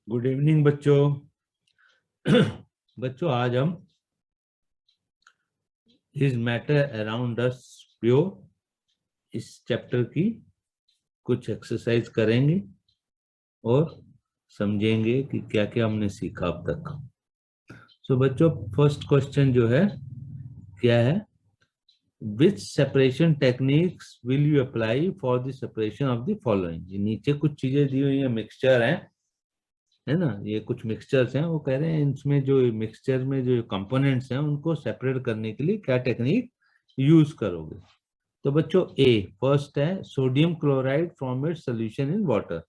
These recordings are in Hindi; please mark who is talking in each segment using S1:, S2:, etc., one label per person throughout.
S1: गुड इवनिंग बच्चों। बच्चों आज हम is matter around us pure इस चैप्टर की कुछ एक्सरसाइज करेंगे और समझेंगे कि क्या क्या हमने सीखा अब तक। सो बच्चों, फर्स्ट क्वेश्चन जो है क्या है, which separation techniques will you apply for the separation of the following. नीचे कुछ चीजें दी हुई है, मिक्सचर है ना, ये कुछ मिक्सचर्स हैं। वो कह रहे हैं इसमें जो मिक्सचर में जो कंपोनेंट्स हैं उनको सेपरेट करने के लिए क्या टेक्निक यूज करोगे। तो बच्चों ए फर्स्ट है sodium chloride from its solution in water.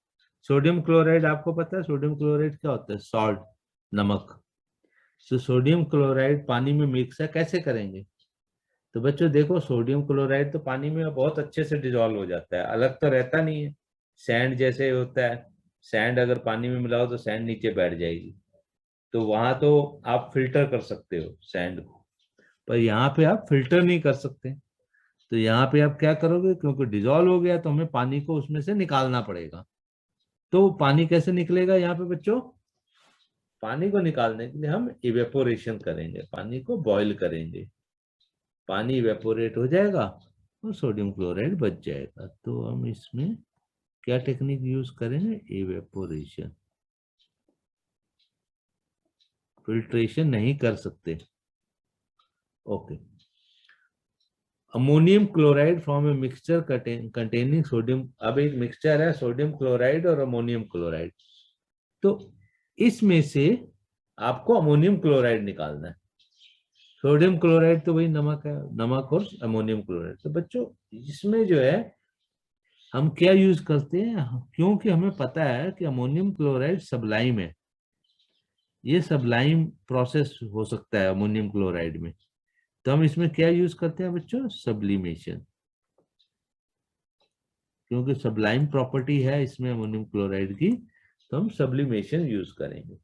S1: Sodium chloride आपको पता है, सोडियम क्लोराइड क्या होता है? सॉल्ट, नमक। तो सोडियम क्लोराइड पानी में मिक्स है, कैसे करेंगे? तो बच्चों देखो, सोडियम क्लोराइड तो पानी में बहुत अच्छे से डिजोल्व हो जाता है, अलग तो रहता नहीं है, सैंड जैसे होता है। सैंड अगर पानी में मिलाओ तो सैंड नीचे बैठ जाएगी, तो वहां तो आप फिल्टर कर सकते हो सैंड को, पर यहाँ पे आप फिल्टर नहीं कर सकते। तो यहाँ पे आप क्या करोगे, क्योंकि डिजोल्व हो गया तो हमें पानी को उसमें से निकालना पड़ेगा। तो पानी कैसे निकलेगा यहाँ पे बच्चों? पानी को निकालने के लिए हम इवेपोरेशन करेंगे, पानी को बॉईल करेंगे, पानी इवेपोरेट हो जाएगा और सोडियम क्लोराइड बच जाएगा। तो हम इसमें क्या टेक्निक यूज करेंगे? इवेपोरेशन। फिल्ट्रेशन नहीं कर सकते। Okay. Ammonium chloride from a mixture containing sodium. अब एक मिक्सचर है सोडियम क्लोराइड और अमोनियम क्लोराइड, तो इसमें से आपको अमोनियम क्लोराइड निकालना है। सोडियम क्लोराइड तो वही नमक है, नमक और अमोनियम क्लोराइड। तो बच्चों इसमें जो है हम क्या यूज करते हैं, क्योंकि हमें पता है कि अमोनियम क्लोराइड सबलाइम है, ये सबलाइम प्रोसेस हो सकता है अमोनियम क्लोराइड में। तो हम इसमें क्या यूज करते हैं बच्चों? सब्लिमेशन, क्योंकि सबलाइम प्रॉपर्टी है इसमें अमोनियम क्लोराइड की, तो हम सब्लिमेशन यूज करेंगे।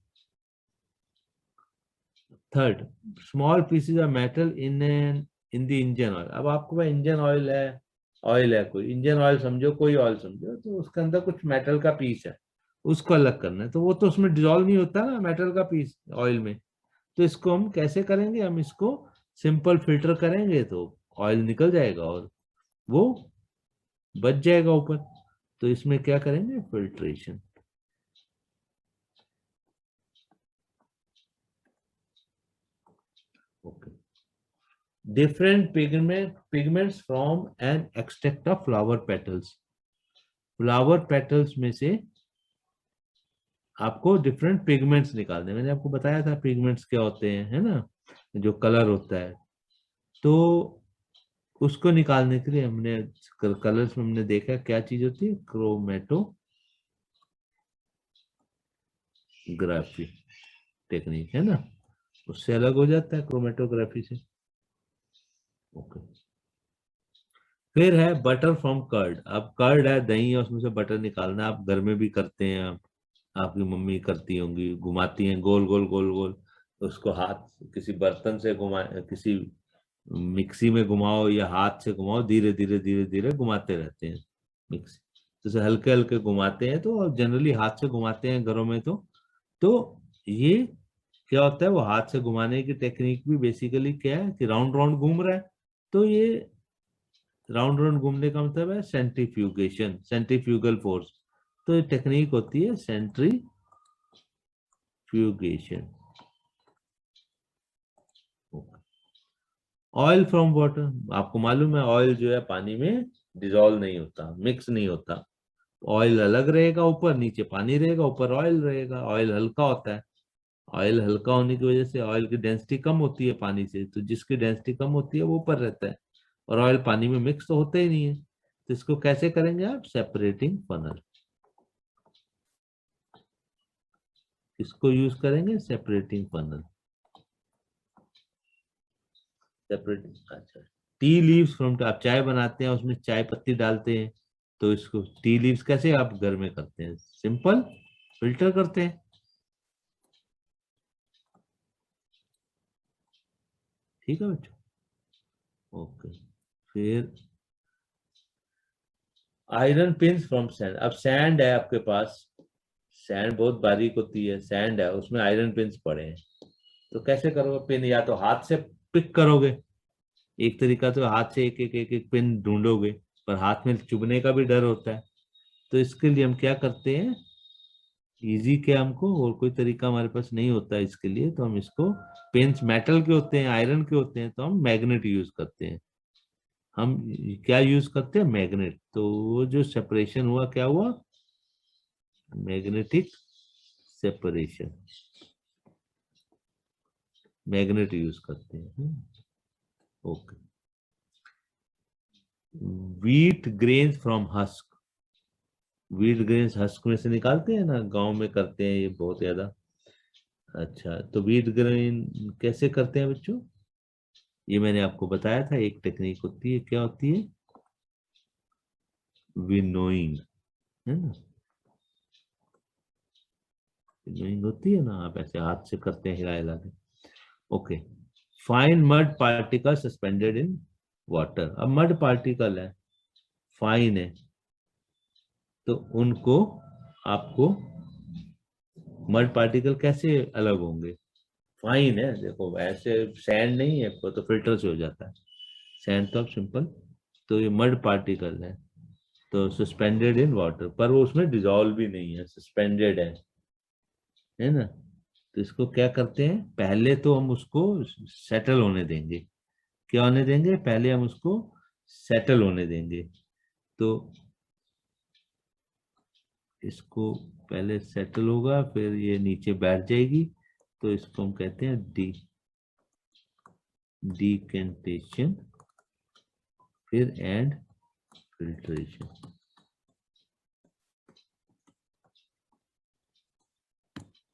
S1: Third, small pieces of metal in the engine oil. अब आपको भाई इंजन ऑयल है कोई इंजन ऑयल समझो, कोई ऑयल समझो, तो उसके अंदर कुछ मेटल का पीस है, उसको अलग करना है। तो वो तो उसमें डिजोल्व नहीं होता ना मेटल का पीस ऑयल में। तो इसको हम कैसे करेंगे? हम इसको सिंपल फिल्टर करेंगे तो ऑयल निकल जाएगा और वो बच जाएगा ऊपर। तो इसमें क्या करेंगे? Filtration. Okay. Different pigments from an extract of flower petals. Flower petals में से आपको डिफरेंट पिगमेंट्स निकालने, मैंने आपको बताया था पिगमेंट्स क्या होते हैं, है ना, जो कलर होता है। तो उसको निकालने के लिए हमने कलर्स में हमने देखा क्या चीज होती है, क्रोमेटोग्राफी टेक्निक, है ना, उससे अलग हो जाता है क्रोमेटोग्राफी से। ओके। फिर है बटर फ्रॉम कर्ड। अब कर्ड है, दही है, उसमें से बटर निकालना। आप घर में भी करते हैं, आप आपकी मम्मी करती होंगी, घुमाती हैं गोल गोल गोल गोल, उसको हाथ किसी बर्तन से घुमा, किसी मिक्सी में घुमाओ या हाथ से घुमाओ, धीरे धीरे धीरे धीरे घुमाते रहते हैं मिक्सी। जैसे हल्के हल्के घुमाते हैं, तो जनरली हाथ से घुमाते हैं घरों में। तो ये क्या होता है, वो हाथ से घुमाने की टेक्निक भी बेसिकली क्या है कि राउंड राउंड घूम रहा है। तो ये राउंड राउंड घूमने का मतलब है सेंट्रीफ्यूगेशन, सेंट्रीफ्यूगल फोर्स। तो ये टेक्निक होती है सेंट्रीफ्यूगेशन। Oil from water. आपको मालूम है ऑयल जो है पानी में डिजोल्व नहीं होता, मिक्स नहीं होता। ऑयल अलग रहेगा, ऊपर नीचे पानी रहेगा, ऊपर ऑयल रहेगा। ऑयल हल्का होता है, ऑयल हल्का होने की वजह से ऑयल की डेंसिटी कम होती है पानी से, तो जिसकी डेंसिटी कम होती है वो ऊपर रहता है, और ऑयल पानी में मिक्स तो होता ही नहीं है। तो इसको कैसे करेंगे आप? Separating funnel. किसको यूज करेंगे? Separating funnel. सेपरेटिंग, अच्छा। टी लीव्स फ्रॉम, आप चाय बनाते हैं उसमें चाय पत्ती डालते हैं, तो इसको टी लीव्स कैसे आप घर में करते हैं? सिंपल फिल्टर करते हैं। ठीक है बच्चों। ओके। फिर आयरन पिंस फ्रॉम सैंड। अब सैंड है आपके पास, सैंड बहुत बारीक होती है, सैंड है, उसमें आयरन पिन्स पड़े हैं, तो कैसे करोगे पिन? या तो हाथ से पिक करोगे, एक तरीका तो हाथ से एक एक एक एक पिन ढूंढोगे, पर हाथ में चुभने का भी डर होता है। तो इसके लिए हम क्या करते हैं, इजी क्या हमको और कोई तरीका हमारे पास नहीं होता है इसके लिए, तो हम इसको, पेन्स मेटल के होते हैं, आयरन के होते हैं, तो हम मैग्नेट यूज करते हैं। हम क्या यूज करते हैं? मैग्नेट। तो वो जो सेपरेशन हुआ, क्या हुआ? मैग्नेटिक सेपरेशन, मैग्नेट यूज करते हैं। Okay. Wheat grains from husk, wheat grains husk में से निकालते हैं ना, गांव में करते हैं ये बहुत ज्यादा। अच्छा, तो व्हीट ग्रेन कैसे करते हैं बच्चों? ये मैंने आपको बताया था, एक टेक्निक होती है, क्या होती है? विनोइंग, है ना? विनोइंग होती है ना, आप ऐसे हाथ से करते हैं, हिला हिला के। Okay. Fine mud particle suspended in water, अब मड पार्टिकल है, फाइन है, तो उनको आपको, मड पार्टिकल कैसे अलग होंगे? फाइन है, देखो ऐसे सैंड नहीं है, वो तो फिल्टर से हो जाता है, सैंड तो अब सिंपल। तो ये मड पार्टिकल है, तो सस्पेंडेड इन वाटर, पर वो उसमें डिजॉल्व भी नहीं है, सस्पेंडेड है ना? तो इसको क्या करते हैं, पहले तो हम उसको सेटल होने देंगे। क्या होने देंगे? पहले हम उसको सेटल होने देंगे। तो इसको पहले सेटल होगा, फिर ये नीचे बैठ जाएगी, तो इसको हम कहते हैं डीकेंटेशन, फिर एंड फिल्ट्रेशन।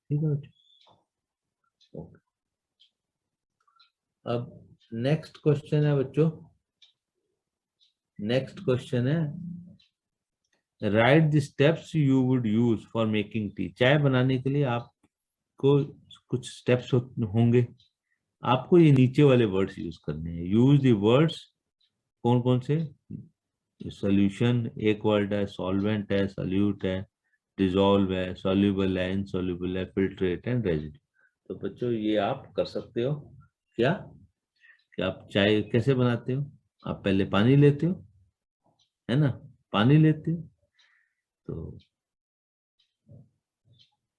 S1: ठीक है बच्चों? ओके। अब नेक्स्ट क्वेश्चन है बच्चों, नेक्स्ट क्वेश्चन है, right the steps you would use for making tea, चाय बनाने के लिए आपको कुछ स्टेप्स होंगे, आपको ये नीचे वाले वर्ड्स यूज करने हैं। यूज द वर्ड्स, कौन कौन से? सॉल्यूशन एक वर्ड है, सॉल्वेंट है, सॉल्यूट है, डिजोल्व है, सॉल्युबल है, इनसॉल्युबल है, फिल्ट्रेट एंड रेजिड्यू। तो बच्चों ये आप कर सकते हो क्या, कि आप चाय कैसे बनाते हो? आप पहले पानी लेते हो, है ना? पानी लेते हो, तो,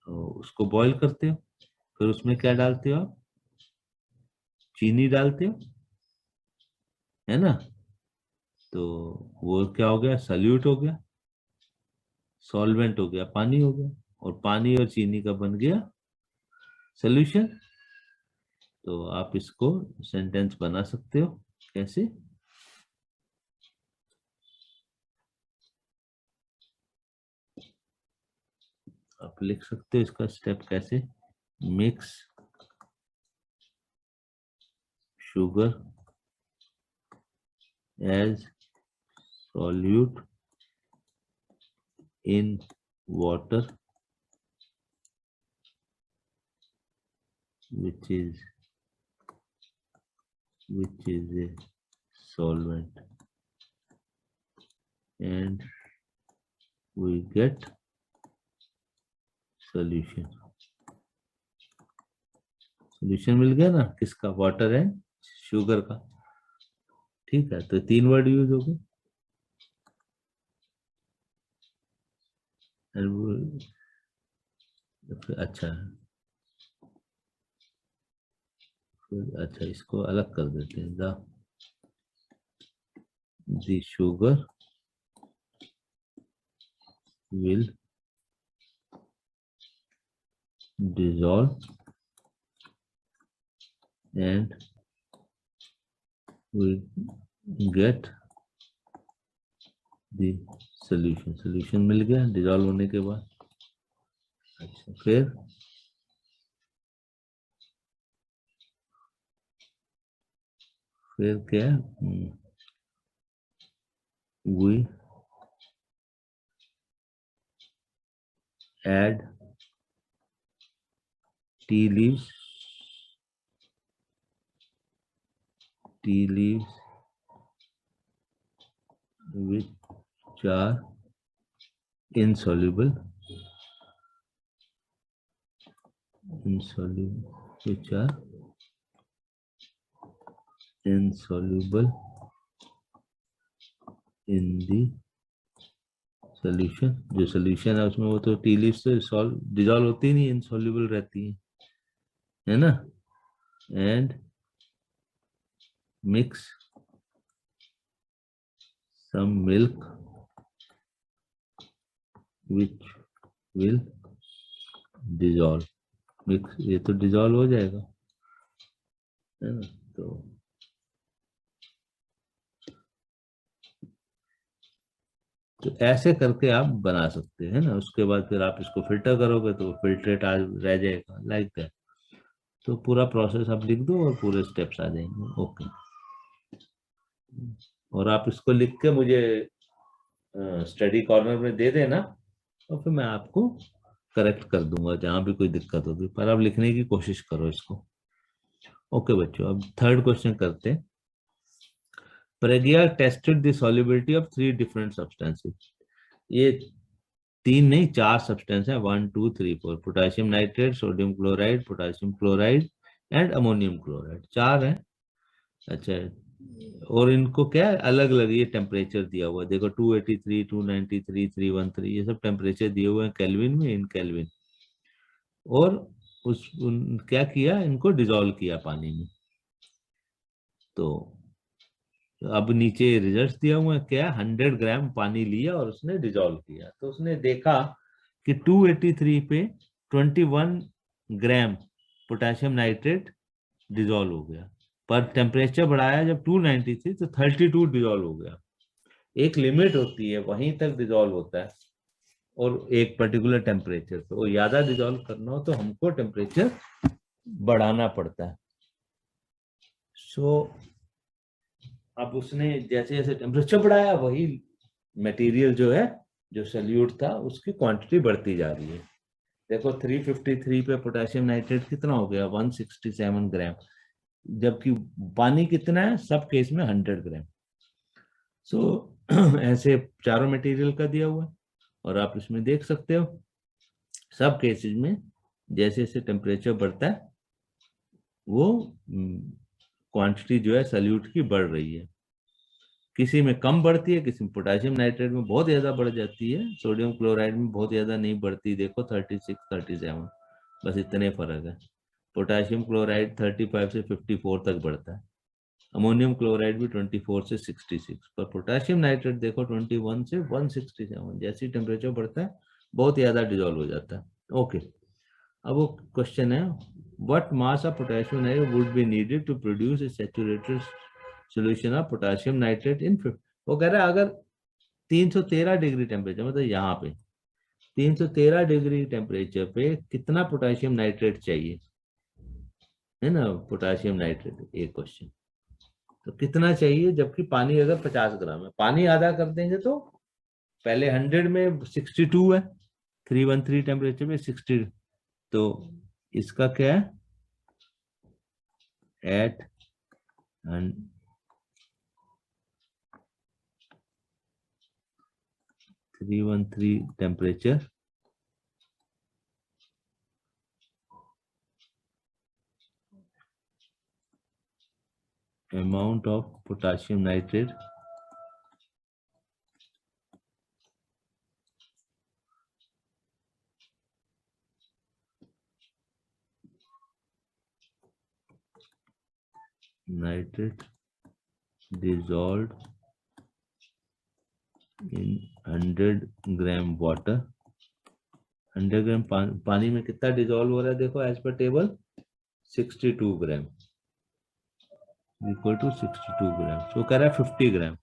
S1: उसको बॉईल करते हो, फिर उसमें क्या डालते हो आप? चीनी डालते हो, है ना? तो वो क्या हो गया? सल्यूट हो गया, सॉल्वेंट हो गया, पानी हो गया, और पानी और चीनी का बन गया सोल्यूशन। तो आप इसको सेंटेंस बना सकते हो, कैसे? आप लिख सकते हो इसका स्टेप कैसे, mix sugar as solute in water which is a solvent, and we get solution। Solution मिल गया ना, किसका? वाटर एंड शुगर का। ठीक है, तो तीन वर्ड यूज हो गए। अच्छा, फिर अच्छा इसको अलग कर देते हैं, the sugar will dissolve and we get the solution। solution मिल गया डिजॉल्व होने के बाद। अच्छा, फिर क्या? we add tea leaves, which are insoluble insoluble, which are insoluble in the solution. जो solution है उसमें वो तो टी लीफ से डिजॉल्व होती नहीं, insoluble रहती है ना. And mix some milk which will dissolve. Mix, ये तो डिजॉल्व हो जाएगा है ना. तो ऐसे करके आप बना सकते हैं ना. उसके बाद फिर आप इसको फिल्टर करोगे तो फिल्ट्रेट आ रह जाएगा लाइक दैट. तो पूरा प्रोसेस आप लिख दो और पूरे स्टेप्स आ जाएंगे. ओके. और आप इसको लिख के मुझे स्टडी कॉर्नर में दे देना और फिर मैं आपको करेक्ट कर दूंगा जहां भी कोई दिक्कत होगी. पर आप लिखने की कोशिश करो इसको. ओके बच्चों, अब थर्ड क्वेश्चन करते हैं. Pragya tested the solubility of 3 different substances. ये 3 नहीं 4 सब्सटेंस है. 1 2 3 4. Potassium nitrate, sodium chloride, potassium chloride and ammonium chloride. 4 है. अच्छा, और इनको क्या है अलग अलग ये टेम्परेचर दिया हुआ है. देखो 283, 293, 313 ये सब टेम्परेचर दिए हुए हैं केल्विन में, इन केल्विन. और क्या किया, इनको डिसॉल्व किया पानी में. तो अब नीचे रिजल्ट दिया हुआ है क्या, 100 ग्राम पानी लिया और उसने डिसॉल्व किया. तो उसने देखा कि 283 पे 21 ग्राम पोटेशियम नाइट्रेट डिसॉल्व हो गया. पर टेम्परेचर बढ़ाया जब 293 तो 32 डिसॉल्व हो गया. एक लिमिट होती है, वहीं तक डिसॉल्व होता है और एक पर्टिकुलर टेम्परेचर पे. वो ज्यादा डिसॉल्व करना हो तो हमको टेम्परेचर बढ़ाना पड़ता है. सो अब उसने जैसे जैसे टेम्परेचर बढ़ाया वही मटेरियल जो है, जो सल्यूट था, उसकी क्वांटिटी बढ़ती जा रही है. देखो 353 पे पोटेशियम नाइट्रेट कितना हो गया, 167 ग्राम. जबकि पानी कितना है सब केस में 100 ग्राम. सो ऐसे चारों मटेरियल का दिया हुआ है और आप इसमें देख सकते हो सब केसेस में जैसे जैसे टेम्परेचर बढ़ता है वो क्वांटिटी जो है सल्यूट की बढ़ रही है. किसी में कम बढ़ती है, किसी में पोटेशियम नाइट्रेट में बहुत ज्यादा बढ़ जाती है, सोडियम क्लोराइड में बहुत ज्यादा नहीं बढ़ती. देखो 36, 37, बस इतने फर्क है. पोटेशियम क्लोराइड 35 से 54 तक बढ़ता है. अमोनियम क्लोराइड भी 24 से 66. पर पोटेशियम नाइट्रेट देखो 21 से 167. जैसे ही टेम्परेचर बढ़ता है बहुत ज्यादा डिजोल्व हो जाता है. ओके. अब वो क्वेश्चन है, what mass of potassium nitrate would be needed to produce a saturated solution of potassium nitrate in. वो कह रहा है अगर 313 डिग्री टेम्परेचर, मतलब यहाँ पे 313 डिग्री टेम्परेचर पे कितना पोटेशियम नाइट्रेट चाहिए, है ना. पोटेशियम नाइट्रेट एक क्वेश्चन. तो कितना चाहिए, जबकि पानी अगर 50 ग्राम है, पानी आधा कर देंगे तो पहले 100 में 62 है, 313 टेम्परेचर में 60. तो इसका क्या है, at 313 temperature amount of potassium nitrate dissolved in 100 gram water. 100 gram पानी में कितना डिजोल्व हो रहा है, देखो as per table 62 gram equal to 62 gram. सो कह रहा है 50 ग्राम.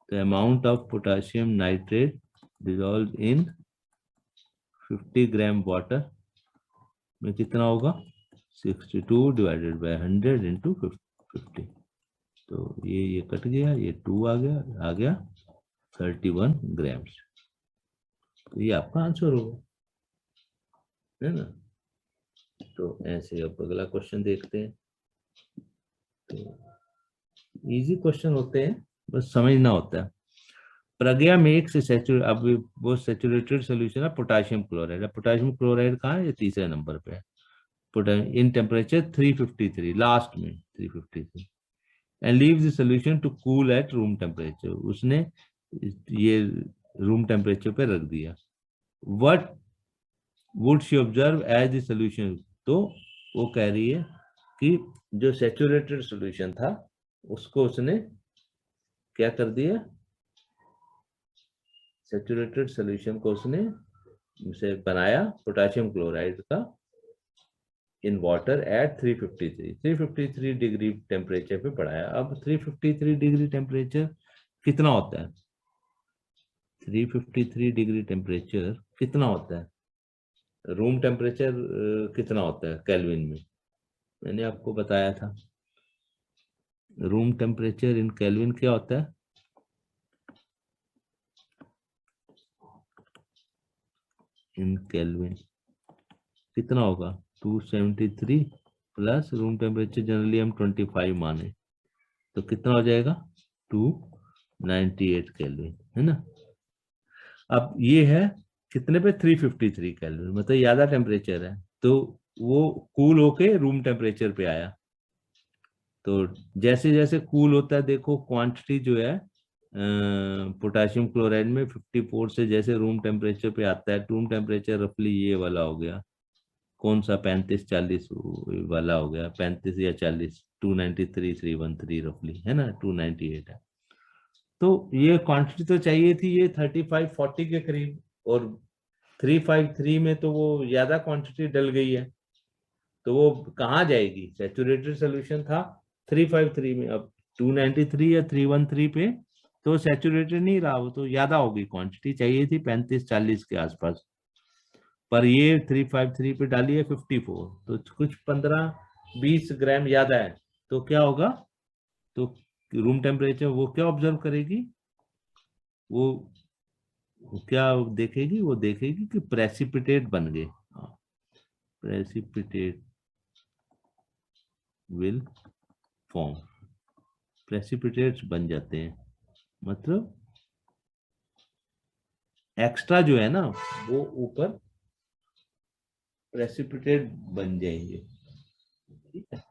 S1: तो amount of potassium nitrate dissolve in 50 gram water में कितना होगा, 62 डिवाइडेड बाय 100 इंटू 50. तो ये कट गया, ये 2 आ गया 31 ग्राम्स. तो ये आपका आंसर होगा, है ना. तो ऐसे अब अगला क्वेश्चन देखते हैं. तो इजी क्वेश्चन होते हैं, बस समझना होता है. प्रज्ञा मेक्स अब वो सैचुरेटेड सोल्यूशन है पोटेशियम क्लोराइड. पोटेशियम क्लोराइड कहाँ है, ये तीसरे नंबर पे है. in temperature 353, लास्ट में 353, and leaves the solution to cool at room temperature. उसने ये रूम टेम्परेचर पे रख दिया. What would she observe as the solution? तो वो कह रही है कि जो सैचुरेटेड सॉल्यूशन था उसको उसने क्या कर दिया, सैचुरेटेड सॉल्यूशन को उसने से बनाया पोटेशियम क्लोराइड का in water at 353 degree temperature पे बढ़ाया. अब 353 डिग्री टेम्परेचर कितना होता है, 353 डिग्री टेम्परेचर कितना होता है, रूम टेम्परेचर कितना होता है केल्विन में, मैंने आपको बताया था. रूम टेम्परेचर इन केल्विन क्या होता है, इन केल्विन कितना होगा 273 प्लस रूम टेम्परेचर जनरली हम 25 माने तो कितना हो जाएगा 298 केल्विन, है ना. अब ये है कितने पे 353 केल्विन, मतलब ज्यादा टेम्परेचर है तो वो कूल होके रूम टेम्परेचर पे आया. तो जैसे जैसे कूल होता है देखो क्वांटिटी जो है पोटेशियम क्लोराइड में 54 से जैसे रूम टेम्परेचर पे आता है, रूम टेम्परेचर रफली ये वाला हो गया, कौन सा 35-40 वाला हो गया, 35 या 40, 293 313 रफली है ना, 298 है. तो ये क्वांटिटी तो चाहिए थी ये 35-40 के करीब, और 353 में तो वो ज्यादा क्वांटिटी डल गई है, तो वो कहाँ जाएगी, सैचुरेटेड सोल्यूशन था 353 में, अब 293 या 313 पे तो सैचुरेटेड नहीं रहा, वो तो ज्यादा होगी, क्वांटिटी चाहिए थी 35-40 के आसपास, पर ये 353 पे डाली है 54, तो कुछ 15-20 ग्राम ज्यादा है. तो क्या होगा, तो रूम टेम्परेचर वो क्या ऑब्जर्व करेगी, वो क्या देखेगी, वो देखेगी कि प्रेसिपिटेट बन गए, प्रेसिपिटेट विल फॉर्म, प्रेसिपिटेट्स बन जाते हैं, मतलब एक्स्ट्रा जो है ना वो ऊपर प्रेसिपिटेट बन जाएंगे. ठीक है,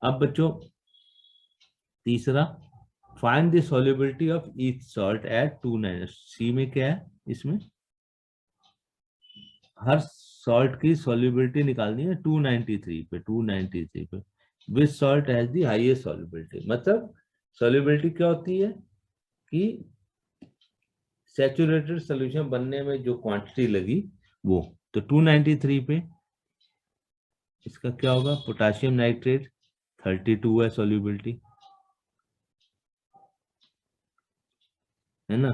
S1: अब बच्चों तीसरा, find the solubility of each salt at 290. C में क्या है, इसमें हर सॉल्ट की सॉल्युबिलिटी निकालनी है 293 पे, 293 पे which salt has the highest solubility. मतलब सॉल्युबिलिटी क्या होती है कि सैचुरेटेड सॉल्यूशन बनने में जो क्वांटिटी लगी वो, तो 293 पे इसका क्या होगा, पोटेशियम नाइट्रेट 32 है सॉल्युबिलिटी, है ना,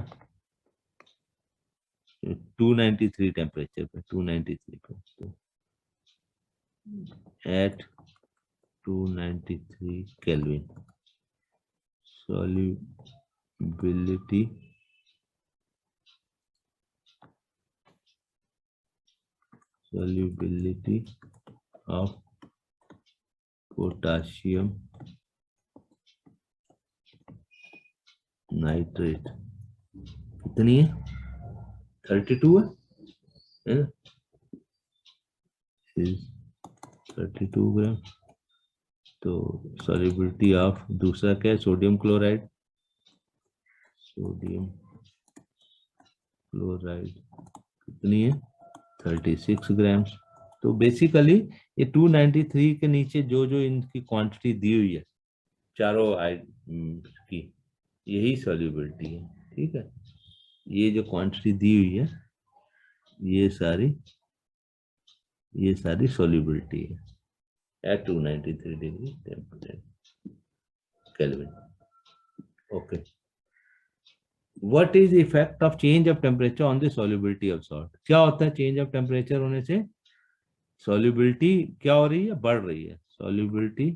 S1: 293 टेम्परेचर पे, 293 पे, तो at 293 kelvin solubility of potassium nitrate कितनी है, 32 है ना, 32 ग्राम. तो सॉल्युबिलिटी ऑफ दूसरा क्या है, सोडियम क्लोराइड, सोडियम क्लोराइड कितनी है 36 ग्राम्स. तो बेसिकली ये 293 के नीचे जो जो इनकी क्वांटिटी दी हुई है चारों की, यही सॉल्युबिलिटी है. ठीक है, ये जो क्वांटिटी दी हुई है ये सारी सॉल्युबिलिटी है at 293 degree temperature kelvin. Okay, what is effect of change of temperature on the solubility of salt. क्या होता है चेंज ऑफ टेम्परेचर होने से, सॉल्युबिलिटी क्या हो रही है, बढ़ रही है, सॉल्युबिलिटी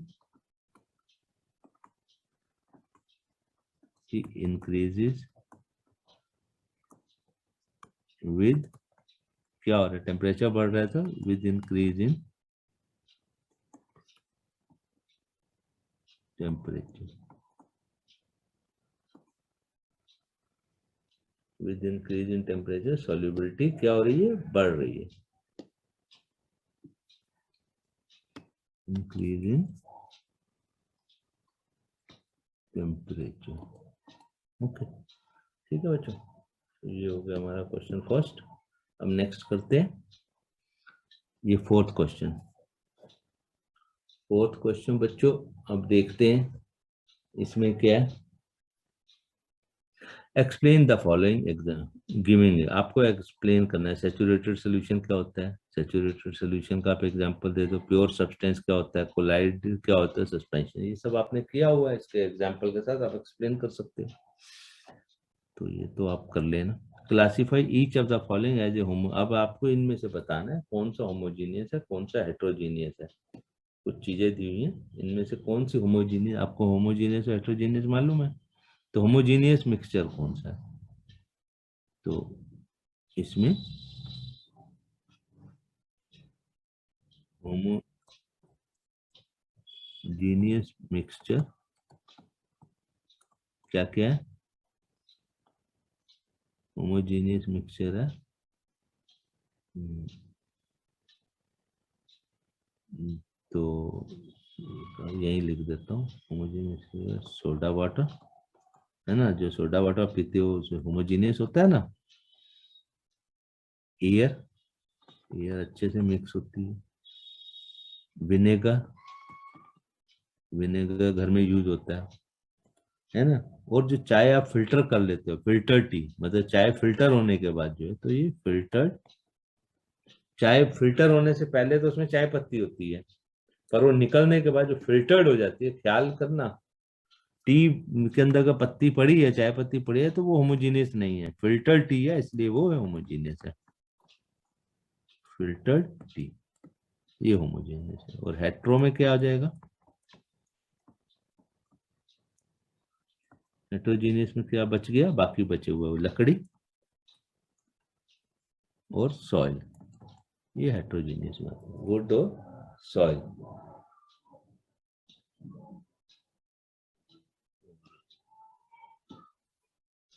S1: इंक्रीजेस विद, क्या हो रहा है, टेम्परेचर बढ़ रहा है तो with increase in temperature, with increase in temperature solubility क्या हो रही है, बढ़ रही है। Increase in temperature. ओके, ठीक है बच्चों, ये हो गया हमारा क्वेश्चन फर्स्ट। अब नेक्स्ट करते हैं ये फोर्थ क्वेश्चन। फोर्थ क्वेश्चन बच्चों अब देखते हैं इसमें क्या है। Explain the following exam giving, आपको एक्सप्लेन करना है सैचुरेटेड सोल्यूशन क्या होता है, सैचुरेटेड सोल्यूशन का आप एग्जांपल दे दो, प्योर सब्सटेंस क्या होता है, कोलाइड क्या होता है, सस्पेंशन, ये सब आपने किया हुआ है, इसके एग्जांपल के साथ आप एक्सप्लेन कर सकते हो। तो ये तो आप कर लेना। Classify each of the following as a homo, अब आपको इनमें से बताना है कौन सा होमोजीनियस है कौन सा हेट्रोजीनियस है। कुछ चीजें दी हुई हैं, इनमें से कौन सी होमोजीनियस, आपको होमोजीनियस और हेट्रोजीनियस मालूम है, तो होमोजीनियस मिक्सचर कौन सा है, तो इसमें होमोजीनियस मिक्सचर क्या क्या है, होमोजीनियस मिक्सचर है तो यही लिख देता हूँ, होमोजीनियस सोडा वाटर है ना, जो सोडा वाटर पीते हो उसमें होमोजीनियस होता है ना। एयर, एयर अच्छे से मिक्स होती है। विनेगर, विनेगर घर में यूज होता है ना। और जो चाय आप फिल्टर कर लेते हो, फिल्टर टी, मतलब चाय फिल्टर होने के बाद जो है, तो ये फिल्टर, चाय फिल्टर होने से पहले तो उसमें चाय पत्ती होती है, पर वो निकलने के बाद जो फिल्टर्ड हो जाती है, ख्याल करना, टी के अंदर का पत्ती पड़ी है, चाय पत्ती पड़ी है, तो वो होमोजीनियस नहीं है, फिल्टर्ड टी है, इसलिए वो है होमोजीनियस है, फिल्टर्ड टी, ये होमोजीनियस है। और हेट्रो में क्या आ जाएगा, हेट्रोजीनियस में क्या बच गया, बाकी बचे हुए लकड़ी और सॉइल, ये हेट्रोजीनियस में, वुड और सॉइल।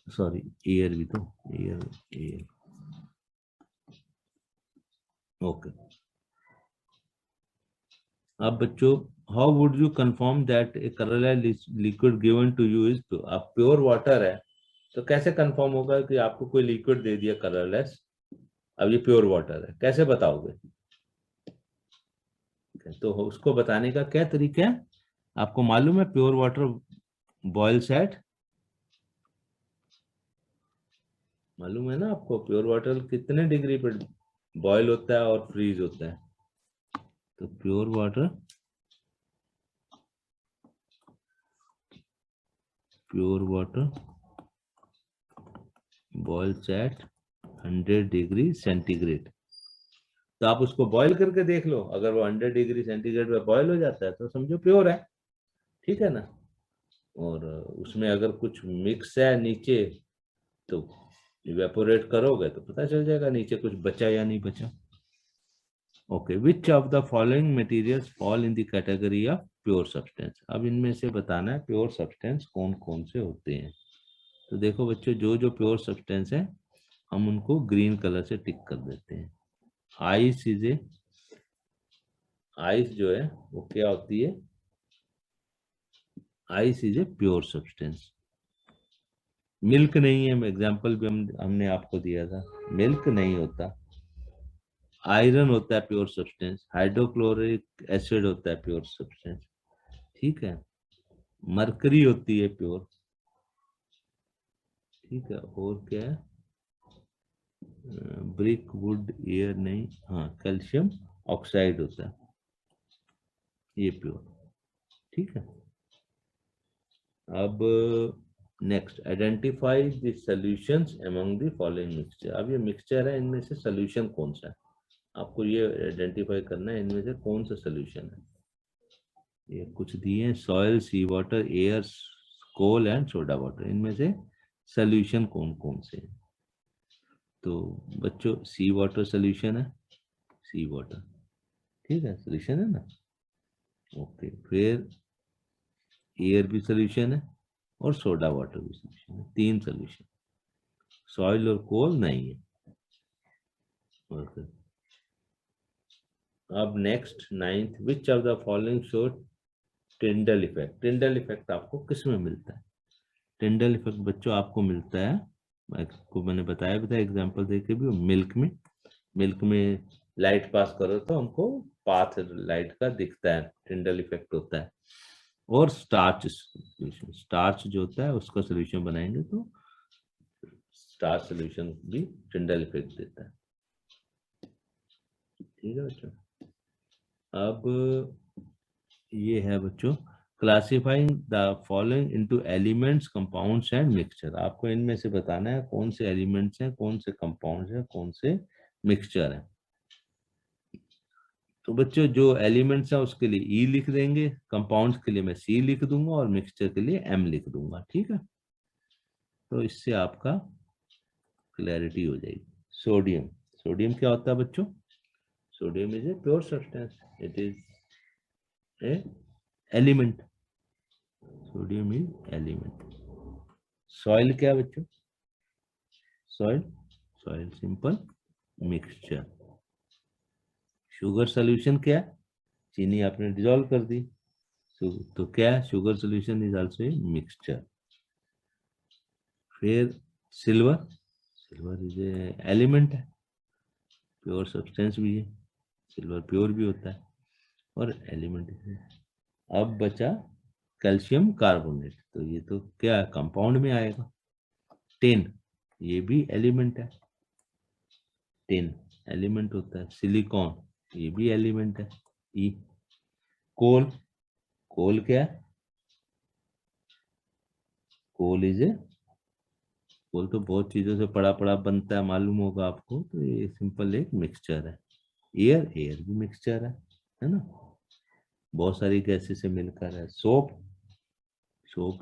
S1: सॉरी, एयर भी तो, एयर, एयर, ओके। अब बच्चों, how would you confirm that a colourless liquid given to you is pure, आप प्योर वाटर है तो कैसे कंफर्म होगा कि आपको कोई लिक्विड दे दिया कलरलेस, अब ये प्योर वाटर है, कैसे बताओगे। तो उसको बताने का क्या तरीका है, आपको मालूम है प्योर वाटर बॉइल्स एट, मालूम है ना आपको प्योर वाटर कितने डिग्री पर बॉयल होता है और फ्रीज होता है, तो pure water, pure water boils at 100 degree centigrade, तो आप उसको बॉईल करके देख लो, अगर वो 100 डिग्री सेंटीग्रेड पे बॉईल हो जाता है तो समझो प्योर है, ठीक है ना। और उसमें अगर कुछ मिक्स है नीचे तो इवेपोरेट करोगे तो पता चल जाएगा नीचे कुछ बचा या नहीं बचा। Okay, which of the following materials fall in the category of pure substance, अब इनमें से बताना है प्योर सब्सटेंस कौन कौन से होते हैं। तो देखो बच्चों, जो जो प्योर सब्सटेंस है हम उनको ग्रीन कलर से टिक कर देते हैं। आइस इज ए, आइस जो है वो क्या होती है, ice is a pure substance. Milk नहीं है, एग्जांपल भी हमने आपको दिया था, मिल्क नहीं होता। आयरन होता है प्योर सब्सटेंस, हाइड्रोक्लोरिक एसिड होता है प्योर सब्सटेंस, ठीक है। मरकरी होती है प्योर, ठीक है। और क्या है, ब्रिक, वुड, एयर नहीं, हाँ कैल्शियम ऑक्साइड होता है, ये प्योर, ठीक है। अब next, identify the solutions among the following mixture, अब ये मिक्सचर है, इनमें से सॉल्यूशन कौन सा है, आपको ये आइडेंटिफाई करना है इनमें से कौन सा सॉल्यूशन है। ये कुछ दिए हैं, soil, sea water, air, coal and soda water, इनमें से सॉल्यूशन कौन कौन से हैं। तो बच्चों सी वाटर सॉल्यूशन है, सी वाटर, ठीक है, सॉल्यूशन है ना। ओके, फिर एयर भी सॉल्यूशन है और सोडा वाटर भी सॉल्यूशन है, तीन सॉल्यूशन। सॉइल और कोल नहीं है। ओके। अब next 9th, which of the following show Tyndall effect. Tyndall effect आपको किस में मिलता है? टिंडल इफेक्ट बच्चों आपको मिलता है, आपको मैंने बताया भी था एग्जांपल देके भी, मिल्क में। मिल्क में लाइट पास करो तो हमको पाथ लाइट का दिखता है, टिंडल इफेक्ट होता है। और स्टार्च सोल्यूशन, स्टार्च जो होता है उसका सोल्यूशन बनाएंगे तो स्टार्च सोल्यूशन भी टिंडल इफेक्ट देता है। ठीक है बच्चों। अब ये है बच्चों, classifying the following into elements, compounds and mixture. आपको इनमें से बताना है कौन से एलिमेंट्स हैं, कौन से कंपाउंड्स हैं, कौन से मिक्सचर हैं। तो बच्चों जो एलिमेंट्स हैं उसके लिए ई लिख देंगे, कंपाउंड्स के लिए मैं सी लिख दूंगा और मिक्सचर के लिए एम लिख दूंगा। ठीक है, तो इससे आपका क्लैरिटी हो जाएगी। सोडियम, सोडियम क्या होता है बच्चों? Sodium is a pure substance, it is a element. Sodium is element. Soil क्या है बच्चों? Soil, soil simple mixture. Sugar solution क्या है? चीनी आपने डिजोल्व कर दी, तो क्या है? Sugar solution is also a mixture. फिर silver, silver is a element है, प्योर सब्सटेंस भी है, सिल्वर प्योर भी होता है और एलिमेंट है। अब बचा कैल्शियम कार्बोनेट, तो ये तो क्या कंपाउंड में आएगा। टिन, ये भी एलिमेंट है, टिन एलिमेंट होता है। सिलिकॉन, ये भी एलिमेंट है, ई। कोल, कोल क्या है? कोल इज ए, कोल तो बहुत चीजों से पड़ा पड़ा बनता है, मालूम होगा आपको, तो ये सिंपल एक मिक्सचर है। एयर, एयर भी मिक्सचर है ना, बहुत सारी गैसें से मिलकर है। सोप, सोप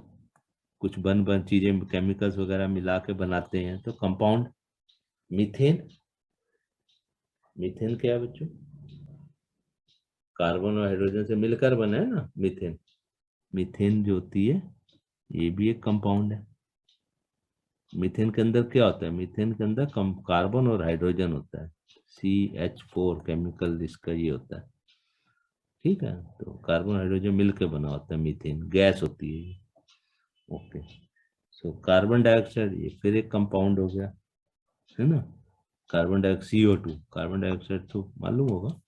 S1: कुछ बन बन चीजें केमिकल्स वगैरह मिला के बनाते हैं तो कंपाउंड। मीथेन, मीथेन क्या है बच्चों? कार्बन और हाइड्रोजन से मिलकर बना है ना मीथेन। मीथेन जो होती है ये भी एक कंपाउंड है। मीथेन के अंदर क्या होता है? मीथेन के अंदर कम कार्बन और हाइड्रोजन होता है, CH4 केमिकल इसका ये होता है। ठीक है, तो कार्बन हाइड्रोजन मिलकर बना होता है मीथेन, गैस होती है ये। ओके। सो कार्बन डाइऑक्साइड ये फिर एक कंपाउंड हो गया, है ना। Carbon dioxide, CO2, carbon dioxide तो मालूम होगा,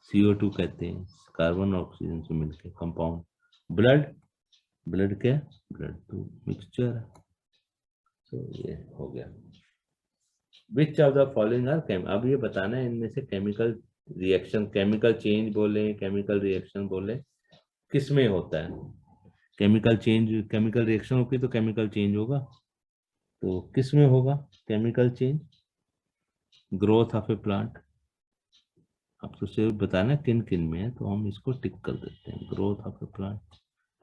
S1: CO2 कहते हैं, कार्बन और ऑक्सीजन से मिलके कंपाउंड। ब्लड, ब्लड क्या है? ब्लड तो मिक्सचर है। तो ये हो गया। Which of the following are chem, अब ये बताना है इनमें से केमिकल रिएक्शन, केमिकल चेंज बोले, केमिकल रिएक्शन बोले, किस में होता है? केमिकल चेंज, केमिकल रिएक्शन होगी तो केमिकल चेंज होगा, तो किस में होगा chemical change? Growth of a plant. अब तो सिर्फ बताना किन किन में है, तो हम इसको टिक कर देते हैं। Growth of a plant.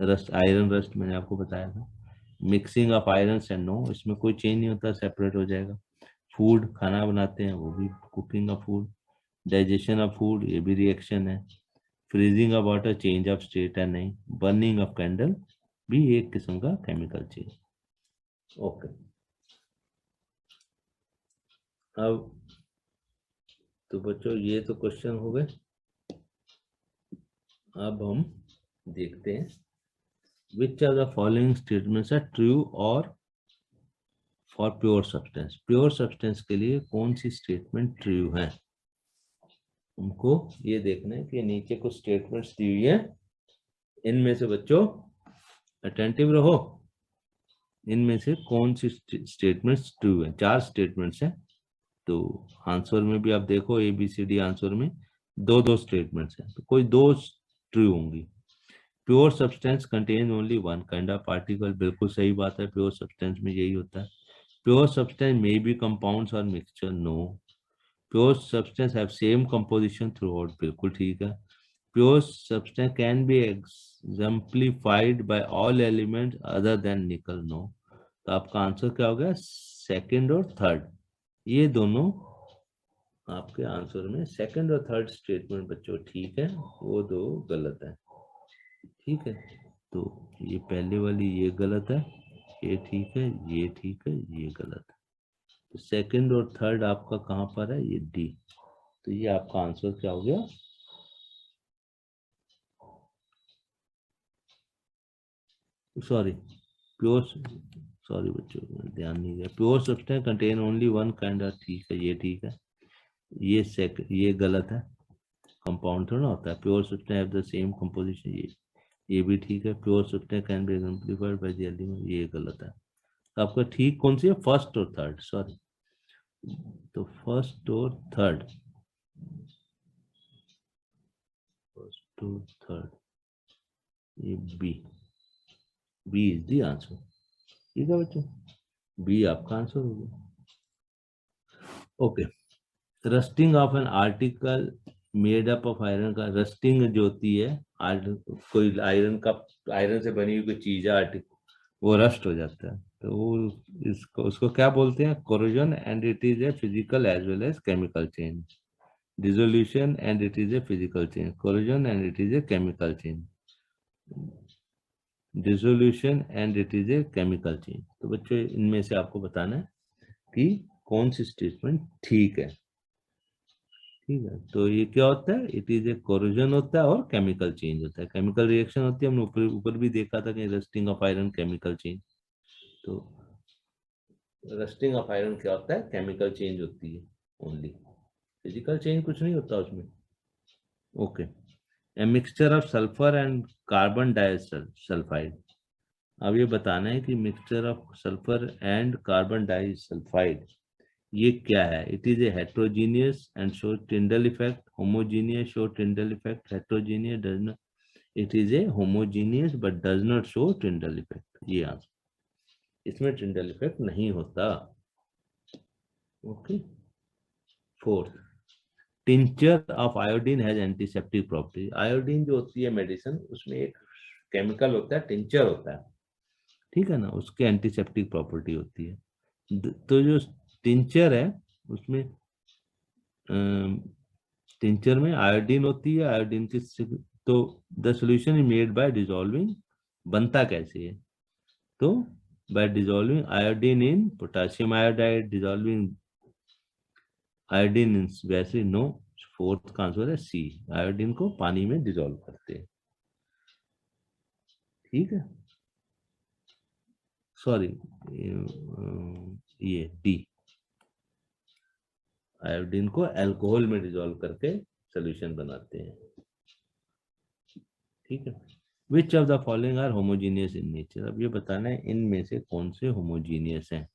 S1: Rust, iron rust मैंने आपको बताया था। Mixing of iron and no, इसमें कोई चेंज नहीं होता, सेपरेट हो जाएगा। फूड, खाना बनाते हैं, वो भी cooking of food. Digestion of food, ये भी रिएक्शन है। Freezing of water, change of state है नहीं। बर्निंग ऑफ कैंडल भी एक किस्म का केमिकल चेंज। ओके। अब तो बच्चों ये तो क्वेश्चन हो गए। अब हम देखते हैं which are the following statements are true और for pure substance. Pure substance के लिए कौन सी स्टेटमेंट ट्रू है? हमको ये देखना है कि नीचे कुछ स्टेटमेंट्स दी हुई है, इनमें से बच्चों अटेंटिव रहो, इनमें से कौन सी स्टेटमेंट्स ट्रू है। 4 स्टेटमेंट्स हैं, तो आंसर में भी आप देखो ABCD आंसर में दो दो स्टेटमेंट्स हैं, तो कोई दो ट्रू होंगी। Pure substance contain only one kind of particle, बिल्कुल सही बात है, प्योर सब्सटेंस में यही होता है। Pure substance may be compounds और mixture, no. Pure substance have same composition throughout, बिल्कुल ठीक है। Pure substance can be exemplified by all elements other than nickel, no. तो आपका आंसर क्या हो गया? सेकंड और थर्ड, ये दोनों आपके आंसर में सेकंड और थर्ड स्टेटमेंट बच्चों ठीक है, वो दो गलत है। ठीक है, तो ये पहले वाली ये गलत है, ये ठीक है, ये ठीक है, ये गलत है। तो सेकंड और थर्ड आपका कहाँ पर है, ये डी। तो ये आपका आंसर क्या हो गया, सॉरी प्योर, सॉरी बच्चों ध्यान नहीं दिया, pure substance contain only one kind of, ठीक है ये ठीक है, ये गलत है, कंपाउंड थोड़ा होता है, pure substance have the same composition, ये भी ठीक है, pure substance can be exemplified by the element, ये गलत है। तो आपका ठीक कौन सी है, फर्स्ट और थर्ड, सॉरी, तो फर्स्ट और थर्ड, फर्स्ट और थर्ड, ये बी इज द आंसर, ठीक है बच्चों, बी आपका आंसर हो गया। Okay, rusting of an article made up of iron का, रस्टिंग जो होती है, कोई आयरन से बनी हुई कोई चीज है आर्टिकल, वो रस्ट हो जाता है, तो वो उसको क्या बोलते हैं, corrosion, and it is a physical as well as chemical change, dissolution and it is a physical change, corrosion and it is a chemical change, dissolution and it is a chemical change. तो बच्चों इनमें से आपको बताना है कि कौन सी स्टेटमेंट ठीक है, ठीक है। तो ये क्या होता है, इट इज ए कोरोजन होता है और केमिकल चेंज होता है, केमिकल रिएक्शन होती है, हमने ऊपर ऊपर भी देखा था कि rusting of iron chemical change, तो रस्टिंग ऑफ आयरन क्या होता है, केमिकल चेंज होती है ओनली, फिजिकल चेंज कुछ नहीं होता उसमें। Okay, a mixture of sulphur and carbon disulphide, अब ये बताना है कि mixture of sulphur and carbon disulphide ये क्या है, it is A heterogeneous and show Tyndall effect, homogeneous show Tyndall effect, heterogeneous does not, it is A homogeneous but does not show Tyndall effect, ये आंसर, इसमें टिंडल इफेक्ट नहीं होता। Okay, fourth, tincture of iodine has antiseptic property, iodine जो होती है मेडिसिन, उसमें एक केमिकल होता है, टिंचर होता है, ठीक है ना, उसके एंटीसेप्टिक प्रॉपर्टी होती है, तो जो टिंचर है उसमें टिंचर में आयोडीन होती है, आयोडीन की, तो the solution is made by dissolving, बनता कैसे है, तो बाय डिसॉल्विंग आयोडीन इन पोटेशियम आयोडाइड, डिसॉल्विंग आयोडीन इन, वैसे नो, फोर्थ का आंसर है सी, आयोडीन को पानी में डिसॉल्व करते हैं, ठीक है, सॉरी ये डी, आयोडीन को अल्कोहल में डिसॉल्व करके सोल्यूशन बनाते हैं, ठीक है। Which of the following are homogeneous in nature, अब ये बताना है इनमें से कौन से होमोजीनियस हैं,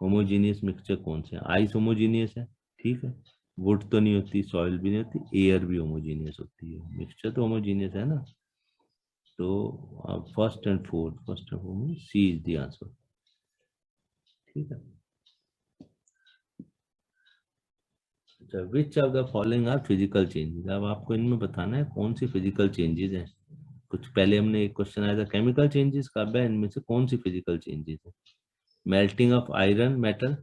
S1: होमोजीनियस मिक्सचर कौन से हैं, आइस होमोजीनियस है, ठीक है, वुड तो नहीं होती, सॉइल भी नहीं होती, एयर भी होमोजीनियस होती है, मिक्सचर तो होमोजीनियस है ना, तो first and fourth, first and fourth में सी इज द आंसर, ठीक है। अच्छा, which of the following are physical changes, अब आपको इनमें बताना है कौन सी फिजिकल चेंजेस हैं, कुछ पहले हमने एक क्वेश्चन आया था केमिकल चेंजेस का, अब इनमें से कौन सी फिजिकल चेंजेस है, melting of iron metal,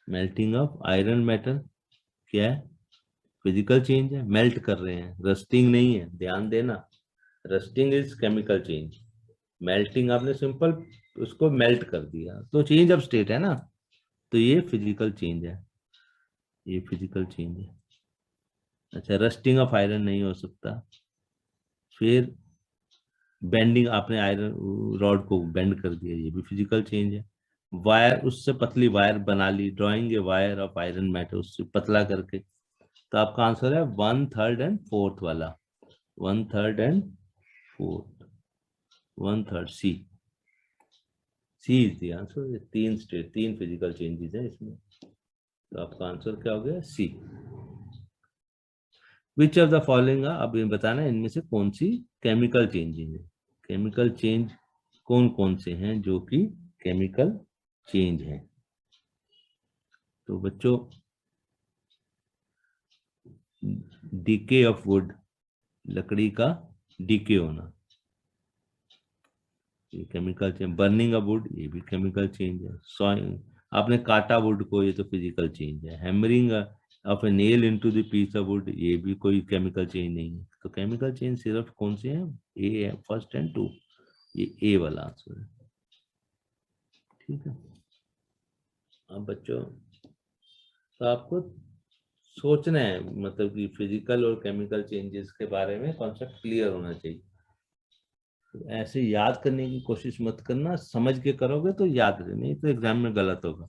S1: melting of iron metal क्या है, फिजिकल चेंज है, मेल्ट कर रहे हैं, रस्टिंग नहीं है, ध्यान देना, rusting is chemical change, melting आपने सिंपल उसको मेल्ट कर दिया तो चेंज ऑफ स्टेट है ना, तो ये फिजिकल चेंज है, ये फिजिकल चेंज है। अच्छा, रस्टिंग ऑफ आयरन नहीं हो सकता, फिर बेंडिंग, आपने आयरन रॉड को बेंड कर दिया, ये भी फिजिकल चेंज है, वायर, उससे पतली वायर बना ली, drawing a wire of iron metal, उससे पतला करके, तो आपका आंसर है वन थर्ड एंड फोर्थ वाला, one third and fourth, one third C, C is the answer, तीन स्टेट, तीन फिजिकल चेंजेस है इसमें, तो आपका आंसर क्या हो गया, C. Which of the following, अब ये बताना है इनमें से कौन सी केमिकल चेंजेस है, केमिकल चेंज कौन कौन से हैं जो कि केमिकल चेंज है, तो बच्चों डीके ऑफ वुड, लकड़ी का डीके होना, ये chemical change, burning a would ये भी केमिकल चेंज है, सॉइल आपने काटा वुड को, ये तो फिजिकल चेंज है, hammering of a nail into the piece of wood ये भी कोई केमिकल चेंज नहीं है, तो केमिकल चेंज सिर्फ कौन से हैं, ए है फर्स्ट एंड टू, ये ए वाला आंसर है, ठीक है। अब बच्चों तो आपको सोचना है, मतलब कि फिजिकल और केमिकल चेंजेस के बारे में कॉन्सेप्ट क्लियर होना चाहिए। तो ऐसे याद करने की कोशिश मत करना, समझ के करोगे तो याद रहे, नहीं तो एग्जाम में गलत होगा।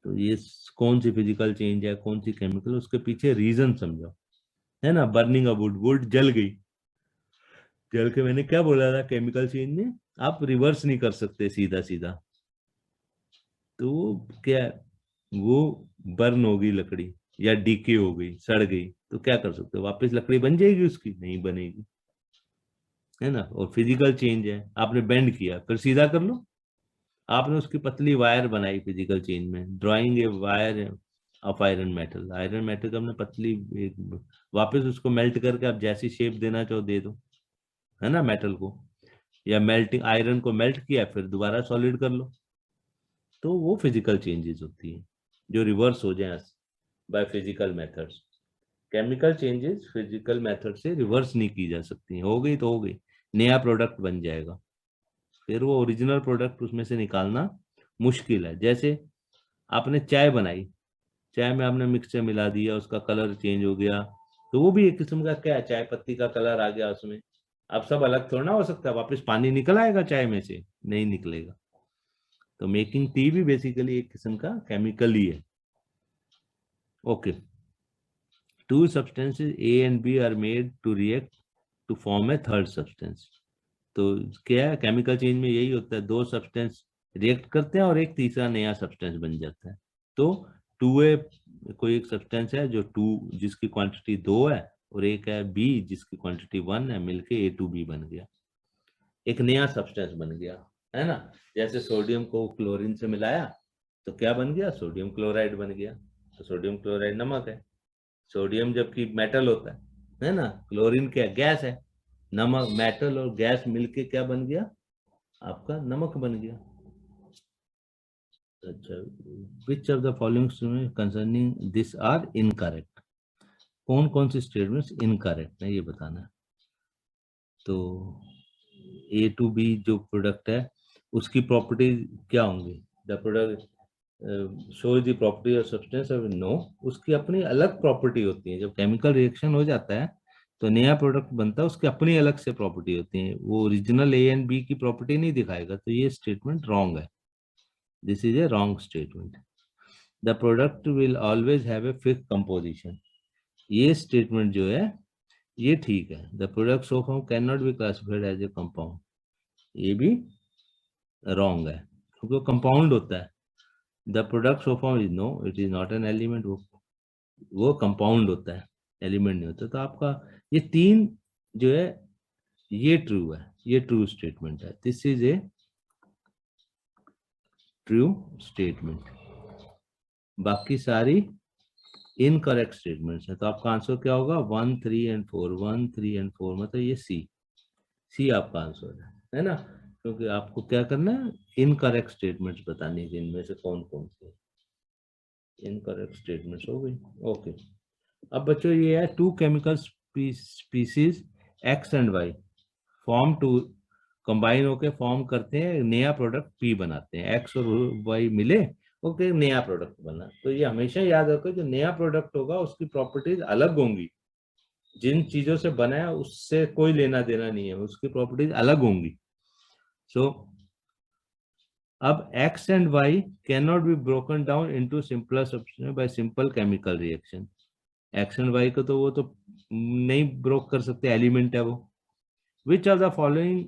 S1: तो ये कौन सी फिजिकल चेंज है, कौन सी केमिकल, उसके पीछे रीजन समझो, है ना। बर्निंग अ वुड, वुड जल गई, जल के मैंने क्या बोला था, केमिकल चेंज में आप रिवर्स नहीं कर सकते सीधा सीधा। तो क्या, वो बर्न हो गई लकड़ी या डीके हो गई, सड़ गई, तो क्या कर सकते हो, वापस लकड़ी बन जाएगी उसकी, नहीं बनेगी, है ना। और फिजिकल चेंज है, आपने बेंड किया फिर सीधा कर लो, आपने उसकी पतली वायर बनाई फिजिकल चेंज में, drawing a wire of iron metal, iron metal का हमने पतली वापस उसको मेल्ट करके आप जैसी शेप देना चाहो दे दो, है ना, मेटल को। या मेल्टिंग आयरन को मेल्ट किया फिर दोबारा सॉलिड कर लो, तो वो फिजिकल चेंजेस होती है जो रिवर्स हो जाए by physical methods. Chemical changes physical method से रिवर्स नहीं की जा सकती, हो गई तो हो गई, नया प्रोडक्ट बन जाएगा, फिर वो ओरिजिनल प्रोडक्ट उसमें से निकालना मुश्किल है। जैसे आपने चाय बनाई, चाय में आपने मिक्सचर मिला दिया, उसका कलर चेंज हो गया, तो वो भी एक किस्म का क्या है, चाय पत्ती का कलर आ गया उसमें। अब सब अलग थोड़ा ना हो सकता है, वापस पानी निकल आएगा चाय में से, नहीं निकलेगा। तो मेकिंग टी भी बेसिकली एक किस्म का केमिकल ही है। Okay, two substances A and B are made to react to form a third substance। तो क्या है, केमिकल चेंज में यही होता है, दो सब्सटेंस रिएक्ट करते हैं और एक तीसरा नया सब्सटेंस बन जाता है। तो 2A कोई एक सब्सटेंस है जो 2 जिसकी क्वांटिटी 2 है, और एक है B जिसकी क्वांटिटी 1 है, मिलके A2B बन गया, एक नया सब्सटेंस बन गया, है ना। जैसे सोडियम को क्लोरीन से मिलाया तो क्या बन गया, सोडियम क्लोराइड बन गया। तो सोडियम क्लोराइड नमक है, सोडियम जबकि मेटल होता है ना, क्लोरीन क्या गैस है, नमक मेटल और गैस मिलके क्या बन गया, आपका नमक बन गया। अच्छा, which of the following concerning this are incorrect, कौन कौन सी स्टेटमेंट्स इनकरेक्ट है ये बताना है। तो A2B जो प्रोडक्ट है उसकी प्रॉपर्टी क्या होंगी, the product shows the property of substance of no, उसकी अपनी अलग प्रॉपर्टी होती है। जब केमिकल रिएक्शन हो जाता है तो नया प्रोडक्ट बनता है, उसकी अपनी अलग से प्रॉपर्टी होती है, वो ओरिजिनल A एंड B की प्रॉपर्टी नहीं दिखाएगा, तो ये स्टेटमेंट रॉन्ग है, this is a wrong statement. The product will always have a fix composition, ये स्टेटमेंट जो है ये ठीक है। The product so form can not be classified as a compound, ये भी रॉन्ग है क्योंकि वो कंपाउंड होता है। The product so form is no it is not an element, वो कंपाउंड होता है, एलिमेंट नहीं होता। तो आपका ये तीन जो है ये ट्रू है, ये ट्रू स्टेटमेंट है, this is A true statement. बाकी सारी इनकरेक्ट स्टेटमेंट्स है। तो आपका आंसर क्या होगा, 1 3 एंड 4, 1 3 एंड 4, मतलब ये सी आपका आंसर है ना। क्योंकि आपको क्या करना है, इनकरेक्ट स्टेटमेंट्स बतानी है, इनमें से कौन कौन सी इनकरेक्ट स्टेटमेंट्स हो गई। ओके, अब बच्चों ये है two chemical species X and Y form to combine होके फॉर्म करते हैं नया प्रोडक्ट पी बनाते हैं, एक्स और वाई मिले ओके नया प्रोडक्ट बना। तो ये हमेशा याद रखो, जो नया प्रोडक्ट होगा उसकी प्रॉपर्टीज अलग होंगी, जिन चीजों से बना है उससे कोई लेना देना नहीं है, उसकी प्रॉपर्टीज अलग होंगी। सो अब x and y cannot be broken down into simpler substance by simple chemical reaction। x and y को तो वो तो नहीं ब्रोक कर सकते, एलिमेंट है वो। Which of the following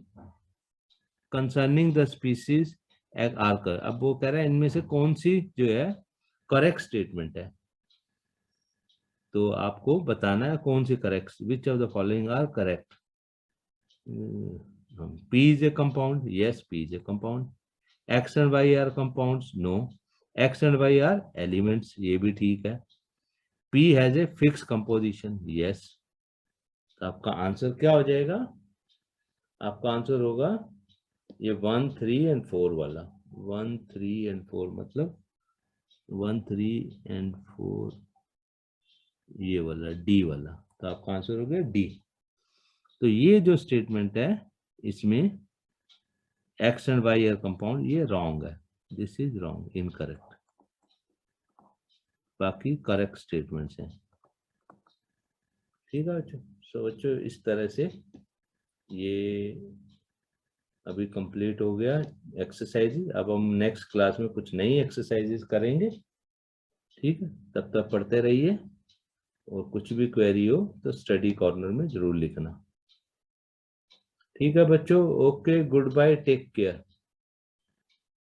S1: concerning the species are कर, अब वो कह रहा है इनमें से कौन सी जो है करेक्ट स्टेटमेंट है, तो आपको बताना है कौन सी correct, which of the following are correct. P is a compound, yes P is a compound। X and Y are compounds, no। X and Y are elements, ये भी ठीक है। P has a fixed composition, yes। तो आपका आंसर क्या हो जाएगा, आपका आंसर होगा ये 1 3 एंड 4 वाला, 1 3 एंड 4 मतलब 1 3 एंड 4 ये वाला डी वाला, तो आपका आंसर हो गया डी। तो ये जो स्टेटमेंट है इसमें X and Y are compound, ये रॉन्ग है, दिस इज रॉन्ग, इनकरेक्ट। बाकी करेक्ट स्टेटमेंट्स हैं। ठीक है बच्चों। सो बच्चों इस तरह से ये अभी कंप्लीट हो गया एक्सरसाइज। अब हम नेक्स्ट क्लास में कुछ नई एक्सरसाइजेस करेंगे। ठीक है, तब तक पढ़ते रहिए और कुछ भी क्वेरी हो तो स्टडी कॉर्नर में जरूर लिखना। ठीक है बच्चों, okay, goodbye, take care.